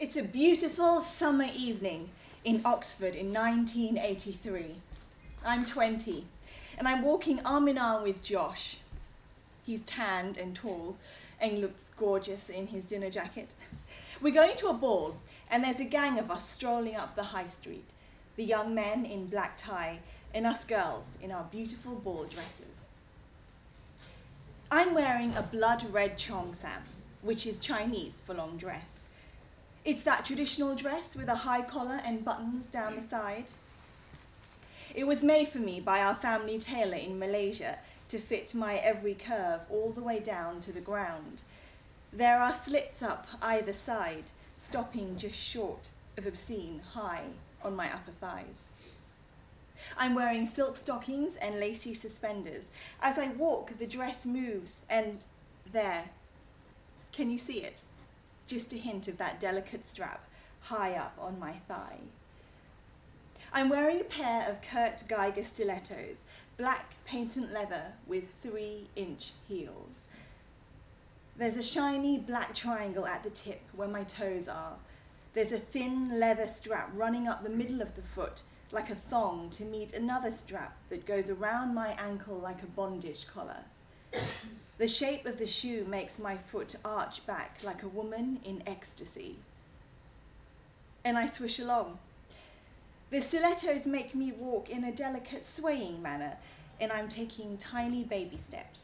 It's a beautiful summer evening in Oxford in 1983. I'm 20, and I'm walking arm in arm with Josh. He's tanned and tall and looks gorgeous in his dinner jacket. We're going to a ball, and there's a gang of us strolling up the high street, the young men in black tie and us girls in our beautiful ball dresses. I'm wearing a blood red cheongsam, which is Chinese for long dress. It's that traditional dress with a high collar and buttons down the side. It was made for me by our family tailor in Malaysia to fit my every curve all the way down to the ground. There are slits up either side, stopping just short of obscene high on my upper thighs. I'm wearing silk stockings and lacy suspenders. As I walk, the dress moves, and there, can you see it? Just a hint of that delicate strap high up on my thigh. I'm wearing a pair of Kurt Geiger stilettos, black patent leather with 3-inch heels. There's a shiny black triangle at the tip where my toes are. There's a thin leather strap running up the middle of the foot like a thong to meet another strap that goes around my ankle like a bondage collar. The shape of the shoe makes my foot arch back like a woman in ecstasy. And I swish along. The stilettos make me walk in a delicate swaying manner, and I'm taking tiny baby steps.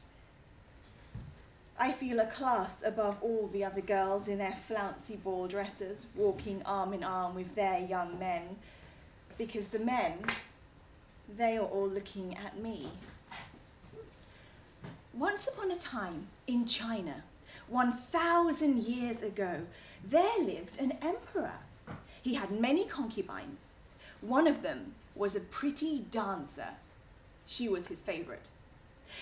I feel a class above all the other girls in their flouncy ball dresses, walking arm in arm with their young men, because the men, they are all looking at me. Once upon a time, in China, 1,000 years ago, there lived an emperor. He had many concubines. One of them was a pretty dancer. She was his favorite.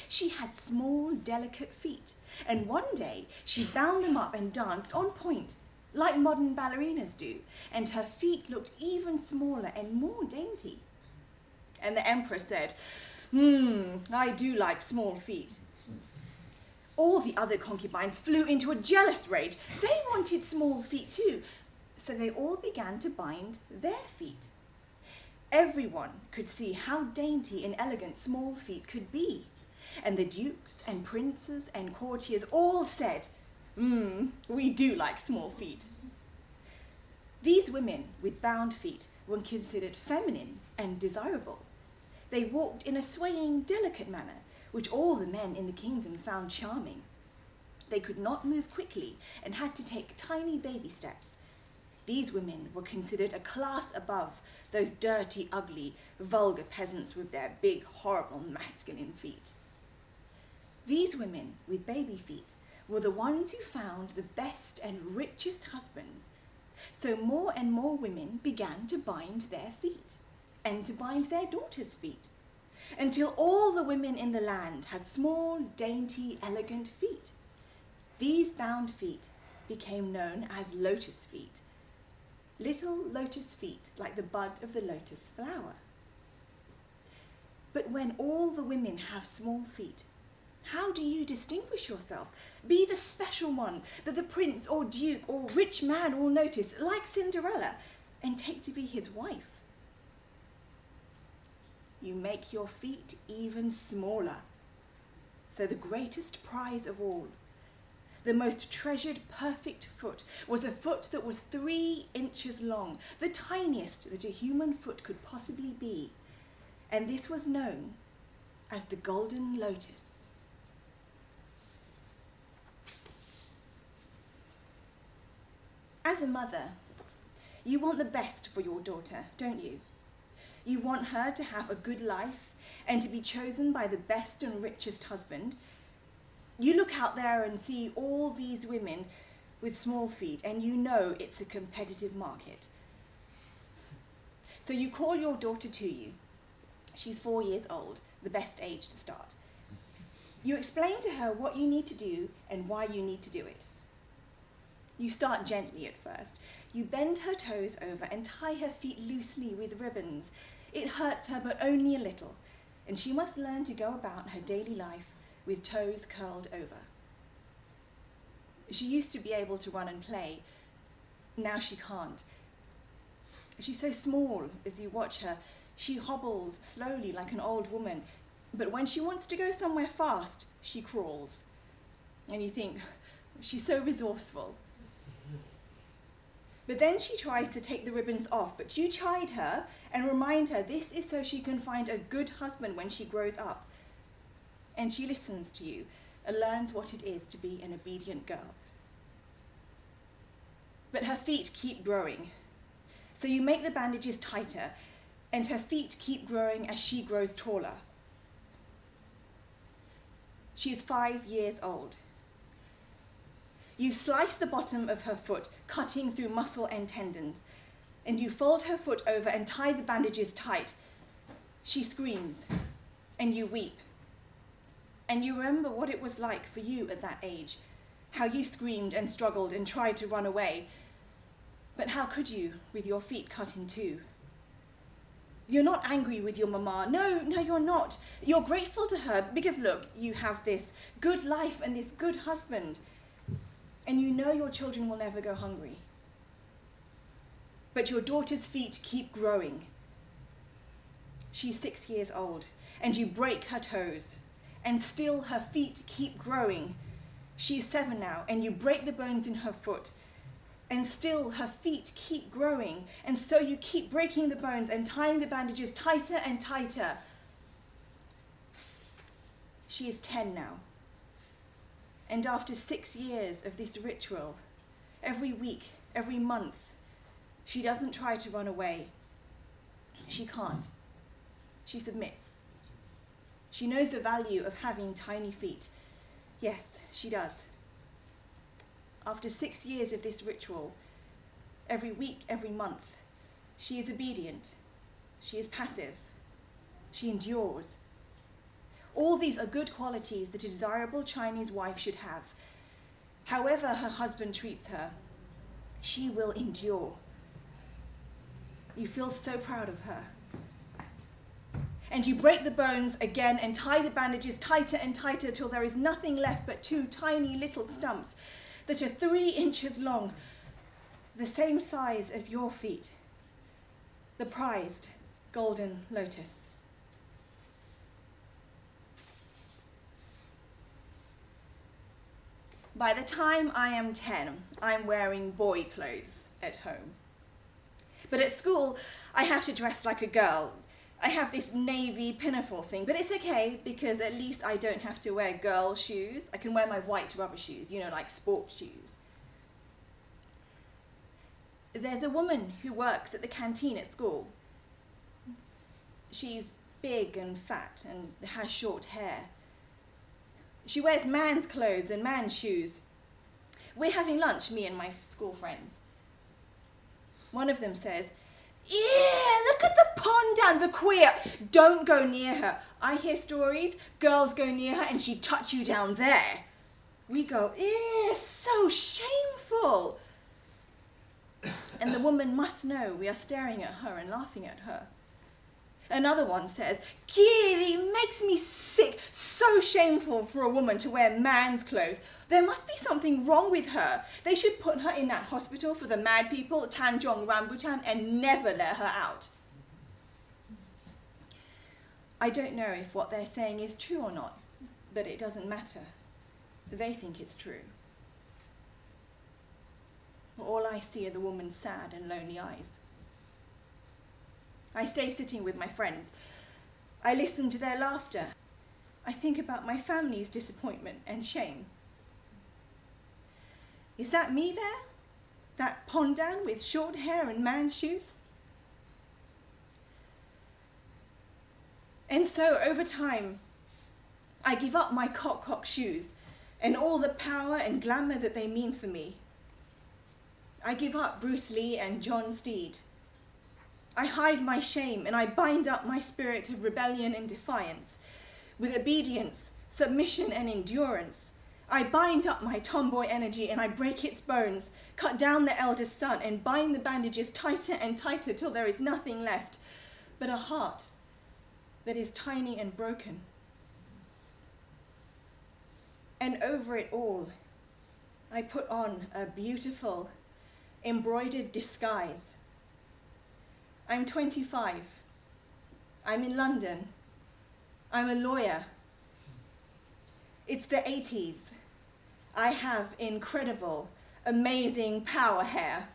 She had small, delicate feet, and one day she bound them up and danced on point, like modern ballerinas do, and her feet looked even smaller and more dainty. And the emperor said, I do like small feet. All the other concubines flew into a jealous rage. They wanted small feet too, so they all began to bind their feet. Everyone could see how dainty and elegant small feet could be, and the dukes and princes and courtiers all said, we do like small feet. These women with bound feet were considered feminine and desirable. They walked in a swaying, delicate manner, which all the men in the kingdom found charming. They could not move quickly and had to take tiny baby steps. These women were considered a class above those dirty, ugly, vulgar peasants with their big, horrible, masculine feet. These women with baby feet were the ones who found the best and richest husbands. So more and more women began to bind their feet and to bind their daughters' feet, until all the women in the land had small, dainty, elegant feet. These bound feet became known as lotus feet, little lotus feet like the bud of the lotus flower. But when all the women have small feet, how do you distinguish yourself? Be the special one that the prince or duke or rich man will notice, like Cinderella, and take to be his wife. You make your feet even smaller. So the greatest prize of all, the most treasured perfect foot, was a foot that was 3 inches long, the tiniest that a human foot could possibly be. And this was known as the golden lotus. As a mother, you want the best for your daughter, don't you? You want her to have a good life and to be chosen by the best and richest husband. You look out there and see all these women with small feet, and you know it's a competitive market. So you call your daughter to you. She's 4 years old, the best age to start. You explain to her what you need to do and why you need to do it. You start gently at first. You bend her toes over and tie her feet loosely with ribbons. It hurts her, but only a little, and she must learn to go about her daily life with toes curled over. She used to be able to run and play. Now she can't. She's so small as you watch her. She hobbles slowly like an old woman, but when she wants to go somewhere fast, she crawls. And you think, she's so resourceful. But then she tries to take the ribbons off, but you chide her and remind her this is so she can find a good husband when she grows up. And she listens to you and learns what it is to be an obedient girl. But her feet keep growing. So you make the bandages tighter, and her feet keep growing as she grows taller. She is 5 years old. You slice the bottom of her foot, cutting through muscle and tendon, and you fold her foot over and tie the bandages tight. She screams, and you weep. And you remember what it was like for you at that age, how you screamed and struggled and tried to run away. But how could you, with your feet cut in two? You're not angry with your mama. No, you're not. You're grateful to her because, look, you have this good life and this good husband. And you know your children will never go hungry. But your daughter's feet keep growing. She's 6 years old, and you break her toes, and still her feet keep growing. She's 7 now, and you break the bones in her foot, and still her feet keep growing, and so you keep breaking the bones and tying the bandages tighter and tighter. She is 10 now. And after 6 years of this ritual, every week, every month, she doesn't try to run away. She can't. She submits. She knows the value of having tiny feet. Yes, she does. After 6 years of this ritual, every week, every month, she is obedient. She is passive. She endures. All these are good qualities that a desirable Chinese wife should have. However her husband treats her, she will endure. You feel so proud of her. And you break the bones again and tie the bandages tighter and tighter till there is nothing left but 2 tiny little stumps that are 3 inches long, the same size as your feet, the prized golden lotus. By the time I am 10, I'm wearing boy clothes at home. But at school, I have to dress like a girl. I have this navy pinafore thing, but it's okay because at least I don't have to wear girl shoes. I can wear my white rubber shoes, like sport shoes. There's a woman who works at the canteen at school. She's big and fat and has short hair. She wears man's clothes and man's shoes. We're having lunch, me and my school friends. One of them says, "Yeah, look at the pondan, the queer. Don't go near her. I hear stories, girls go near her and she'd touch you down there." We go, "Yeah, so shameful." And the woman must know we are staring at her and laughing at her. Another one says, "Gee, it makes me sick. So shameful for a woman to wear man's clothes. There must be something wrong with her. They should put her in that hospital for the mad people, Tanjong Rambutan, and never let her out." I don't know if what they're saying is true or not, but it doesn't matter. They think it's true. All I see are the woman's sad and lonely eyes. I stay sitting with my friends. I listen to their laughter. I think about my family's disappointment and shame. Is that me there? That pondan with short hair and man's shoes? And so, over time, I give up my cock shoes and all the power and glamour that they mean for me. I give up Bruce Lee and John Steed. I hide my shame and I bind up my spirit of rebellion and defiance. With obedience, submission and endurance, I bind up my tomboy energy and I break its bones, cut down the eldest son and bind the bandages tighter and tighter till there is nothing left but a heart that is tiny and broken. And over it all, I put on a beautiful embroidered disguise. I'm 25. I'm in London. I'm a lawyer. It's the 80s. I have incredible, amazing power hair.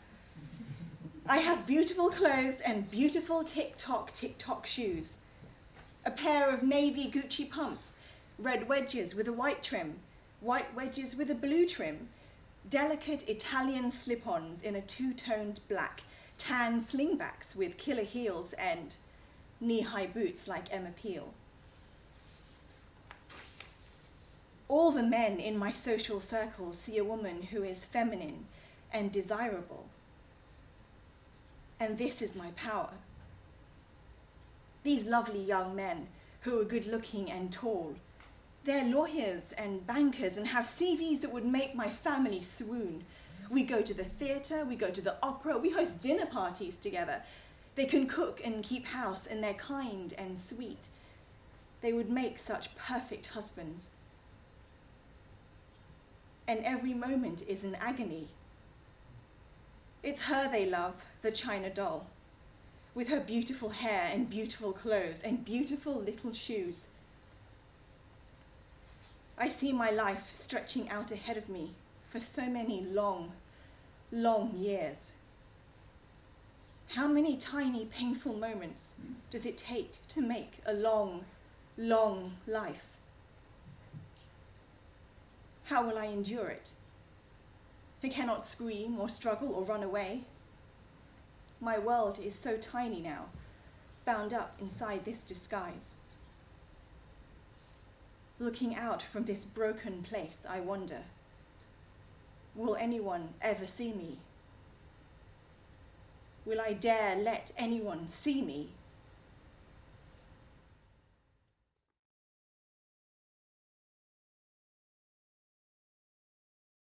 I have beautiful clothes and beautiful tick-tock shoes. A pair of navy Gucci pumps, red wedges with a white trim, white wedges with a blue trim, delicate Italian slip-ons in a two-toned black, tan slingbacks with killer heels and knee-high boots like Emma Peel. All the men in my social circle see a woman who is feminine and desirable. And this is my power. These lovely young men who are good-looking and tall, they're lawyers and bankers and have CVs that would make my family swoon. We go to the theatre, we go to the opera, we host dinner parties together. They can cook and keep house, and they're kind and sweet. They would make such perfect husbands. And every moment is an agony. It's her they love, the China doll, with her beautiful hair and beautiful clothes and beautiful little shoes. I see my life stretching out ahead of me for so many long, long years. How many tiny, painful moments does it take to make a long, long life? How will I endure it? I cannot scream or struggle or run away. My world is so tiny now, bound up inside this disguise. Looking out from this broken place, I wonder, will anyone ever see me? Will I dare let anyone see me?